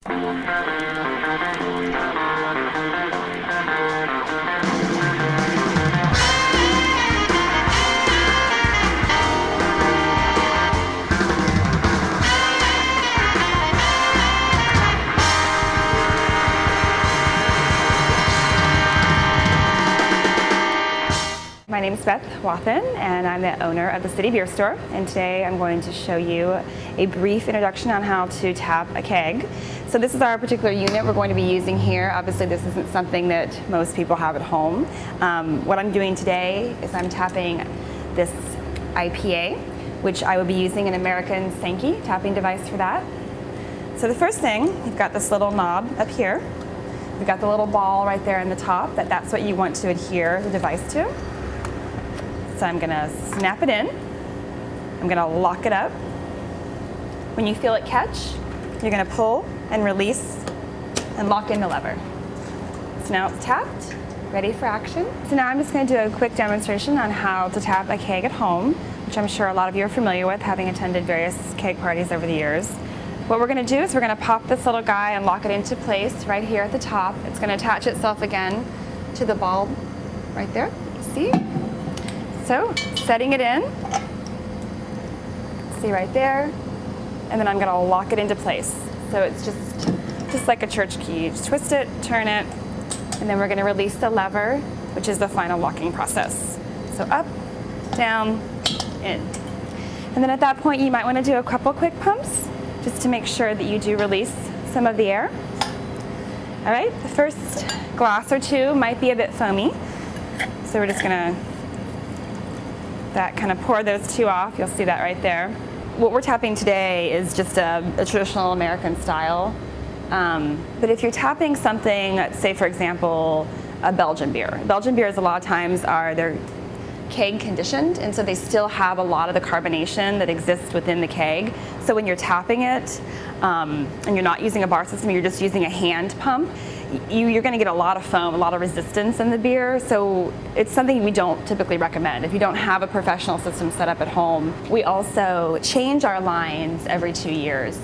My name is Beth Wathen, and I'm the owner of the City Beer Store. And today I'm going to show you a brief introduction on how to tap a keg. So this is our particular unit we're going to be using here. Obviously this isn't something that most people have at home. What I'm doing today is I'm tapping this IPA, which I will be using an American Sankey tapping device for that. So the first thing, you've got this little knob up here. You've got the little ball right there in the top, that's what you want to adhere the device to. So I'm gonna snap it in. I'm gonna lock it up. When you feel it catch, you're gonna pull and release and lock in the lever. So now it's tapped, ready for action. So now I'm just gonna do a quick demonstration on how to tap a keg at home, which I'm sure a lot of you are familiar with, having attended various keg parties over the years. What we're gonna do is we're gonna pop this little guy and lock it into place right here at the top. It's gonna attach itself again to the ball right there, see? So, setting it in, see right there, and then I'm gonna lock it into place. So it's just like a church key. Just twist it, turn it, and then we're gonna release the lever, which is the final locking process. So up, down, in. And then at that point, you might wanna do a couple quick pumps, just to make sure that you do release some of the air. All right, the first glass or two might be a bit foamy, so we're just gonna kind of pour those two off. You'll see that right there. What we're tapping today is just a traditional American style. But if you're tapping something, let's say for example, a Belgian beer. Belgian beers a lot of times they're keg conditioned, and so they still have a lot of the carbonation that exists within the keg. So when you're tapping it, and you're not using a bar system, you're just using a hand pump, you're going to get a lot of foam, a lot of resistance in the beer, so it's something we don't typically recommend if you don't have a professional system set up at home. We also change our lines every 2 years.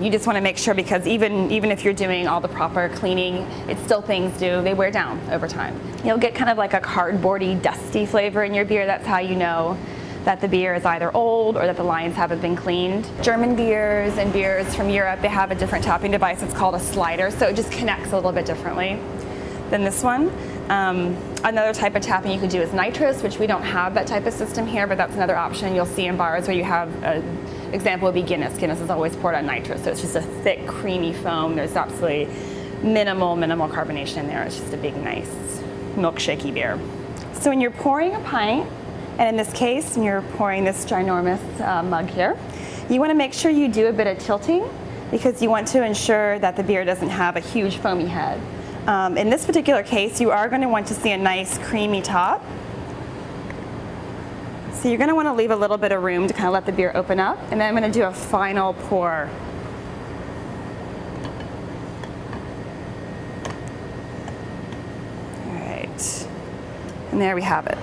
You just want to make sure, because even if you're doing all the proper cleaning, it's still things they wear down over time. You'll get kind of like a cardboardy, dusty flavor in your beer. That's how you know that the beer is either old or that the lines haven't been cleaned. German beers and beers from Europe, they have a different tapping device. It's called a slider, so it just connects a little bit differently than this one. Another type of tapping you could do is nitrous, which we don't have that type of system here, but that's another option you'll see in bars where you have example would be Guinness. Guinness is always poured on nitrous, so it's just a thick, creamy foam. There's absolutely minimal carbonation in there. It's just a big, nice, milkshakey beer. So when you're pouring a pint, and in this case, when you're pouring this ginormous mug here, you want to make sure you do a bit of tilting, because you want to ensure that the beer doesn't have a huge foamy head. In this particular case, you are going to want to see a nice creamy top. So you're going to want to leave a little bit of room to kind of let the beer open up, and then I'm going to do a final pour. All right, and there we have it.